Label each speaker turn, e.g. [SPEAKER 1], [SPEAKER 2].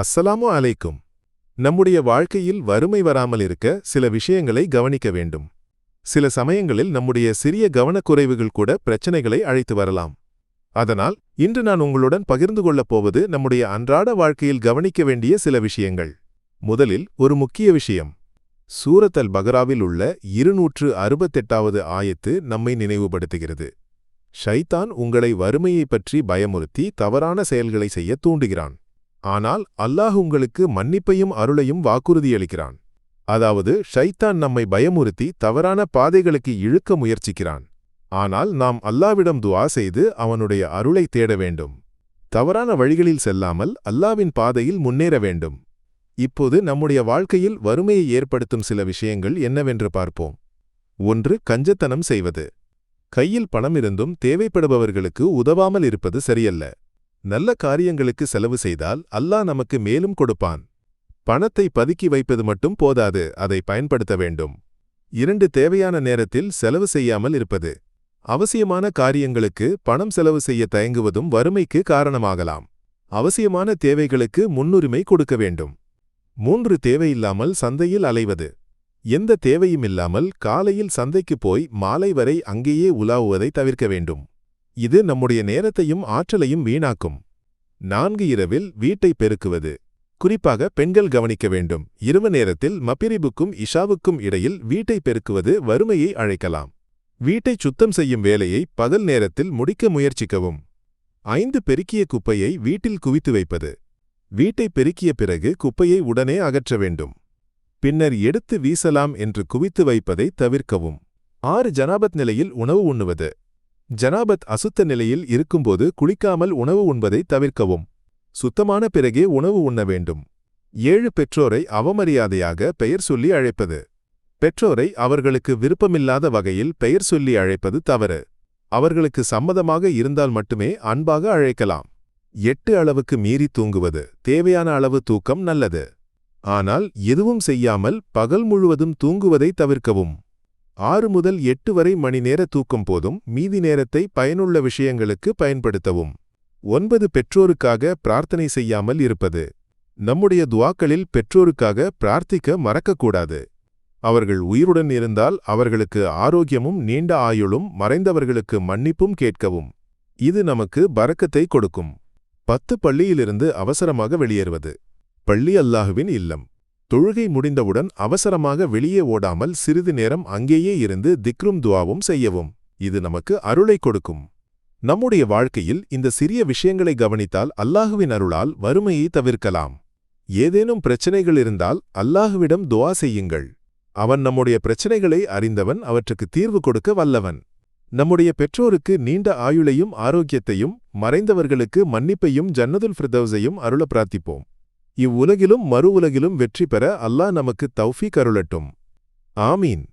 [SPEAKER 1] அஸ்ஸலாமு அலைக்கும். நம்முடைய வாழ்க்கையில் வறுமை வராமல் இருக்க சில விஷயங்களை கவனிக்க வேண்டும். சில சமயங்களில் நம்முடைய சிறிய கவனக்குறைவுகள் கூட பிரச்சனைகளை அழைத்து வரலாம். அதனால் இன்று நான் உங்களுடன் பகிர்ந்து கொள்ளப் போவது நம்முடைய அன்றாட வாழ்க்கையில் கவனிக்க வேண்டிய சில விஷயங்கள். முதலில் ஒரு முக்கிய விஷயம். சூரத் அல் பகராவில் உள்ள 268வது ஆயத்து நம்மை நினைவுபடுத்துகிறது. ஷைத்தான் உங்களை வறுமையைப் பற்றி பயமுறுத்தி தவறான செயல்களை செய்ய தூண்டுகிறான். ஆனால் அல்லாஹ் உங்களுக்கு மன்னிப்பையும் அருளையும் வாக்குறுதியளிக்கிறான். அதாவது ஷைத்தான் நம்மை பயமுறுத்தி தவறான பாதைகளுக்கு இழுக்க முயற்சிக்கிறான். ஆனால் நாம் அல்லாவிடம் துஆ செய்து அவனுடைய அருளை தேட வேண்டும். தவறான வழிகளில் செல்லாமல் அல்லாவின் பாதையில் முன்னேற வேண்டும். இப்போது நம்முடைய வாழ்க்கையில் வறுமையை ஏற்படுத்தும் சில விஷயங்கள் என்னவென்று பார்ப்போம். 1. கஞ்சத்தனம் செய்வது. கையில் பணம் இருந்தும் தேவைப்படுபவர்களுக்கு உதவாமல் இருப்பது சரியல்ல. நல்ல காரியங்களுக்கு செலவு செய்தால் அல்லாஹ் நமக்கு மேலும் கொடுப்பான். பணத்தை பதுக்கி வைப்பது மட்டும் போதாது, அதை பயன்படுத்த வேண்டும். 2. தேவையான நேரத்தில் செலவு செய்யாமல் இருப்பது. அவசியமான காரியங்களுக்கு பணம் செலவு செய்ய தயங்குவதும் வறுமைக்கு காரணமாகலாம். அவசியமான தேவைகளுக்கு முன்னுரிமை கொடுக்க வேண்டும். 3. தேவையில்லாமல் சந்தையில் அலைவது. எந்த தேவையும் இல்லாமல் காலையில் சந்தைக்கு போய் மாலை வரை அங்கேயே உலாவுவதை தவிர்க்க வேண்டும். இது நம்முடைய நேரத்தையும் ஆற்றலையும் வீணாக்கும். 4. இரவில் வீட்டை பெருக்குவது. குறிப்பாக பெண்கள் கவனிக்க வேண்டும். இரவு நேரத்தில் மப்பிரிபுக்கும் இஷாவுக்கும் இடையில் வீட்டை பெருக்குவது வறுமையை அழைக்கலாம். வீட்டை சுத்தம் செய்யும் வேலையை பகல் நேரத்தில் முடிக்க முயற்சிக்கவும். 5. பெருக்கிய குப்பையை வீட்டில் குவித்து வைப்பது. வீட்டை பெருக்கிய பிறகு குப்பையை உடனே அகற்ற வேண்டும். பின்னர் எடுத்து வீசலாம் என்று குவித்து வைப்பதை தவிர்க்கவும். 6. ஜனாபத் நிலையில் உணவு உண்ணுவது. ஜனாபத் அசுத்த நிலையில் இருக்கும்போது குளிக்காமல் உணவு உண்பதை தவிர்க்கவும். சுத்தமான பிறகே உணவு உண்ண வேண்டும். 7. பெற்றோரை அவமரியாதையாக பெயர் சொல்லி அழைப்பது. பெற்றோரை அவர்களுக்கு விருப்பமில்லாத வகையில் பெயர் சொல்லி அழைப்பது தவறு. அவர்களுக்கு சம்மதமாக இருந்தால் மட்டுமே அன்பாக அழைக்கலாம். 8. அளவுக்கு மீறி தூங்குவது. தேவையான அளவு தூக்கம் நல்லது. ஆனால் எதுவும் செய்யாமல் பகல் முழுவதும் தூங்குவதை தவிர்க்கவும். 6 முதல் 8 வரை மணி நேர தூக்கம் போதும், மீதி நேரத்தை பயனுள்ள விஷயங்களுக்கு பயன்படுத்தவும். 9. பெற்றோருக்காக பிரார்த்தனை செய்யாமல் இருப்பது. நம்முடைய துஆக்களில் பெற்றோருக்காக பிரார்த்திக்க மறக்கக்கூடாது. அவர்கள் உயிருடன் இருந்தால் அவர்களுக்கு ஆரோக்கியமும் நீண்ட ஆயுளும், மறைந்தவர்களுக்கு மன்னிப்பும் கேட்கவும். இது நமக்கு பரக்கத்தை கொடுக்கும். 10. பள்ளியிலிருந்து அவசரமாக வெளியேறுவது. பள்ளி அல்லாஹுவின் இல்லம். தொழுகை முடிந்தவுடன் அவசரமாக வெளியே ஓடாமல் சிறிது நேரம் அங்கேயே இருந்து திக்ரும் துஆவும் செய்யவும். இது நமக்கு அருளை கொடுக்கும். நம்முடைய வாழ்க்கையில் இந்த சிறிய விஷயங்களை கவனித்தால் அல்லாஹுவின் அருளால் வறுமையை தவிர்க்கலாம். ஏதேனும் பிரச்சனைகள் இருந்தால் அல்லாஹுவிடம் துஆ செய்யுங்கள். அவன் நம்முடைய பிரச்சனைகளை அறிந்தவன், அவற்றுக்கு தீர்வு கொடுக்க வல்லவன். நம்முடைய பெற்றோருக்கு நீண்ட ஆயுளையும் ஆரோக்கியத்தையும், மறைந்தவர்களுக்கு மன்னிப்பையும் ஜன்னதுல் ஃபிர்தௌஸையும் அருள பிரார்த்திப்போம். இவ்வுலகிலும் மறு உலகிலும் வெற்றி பெற அல்லாஹ் நமக்கு தௌஃபீக் அருளட்டும். ஆமீன்.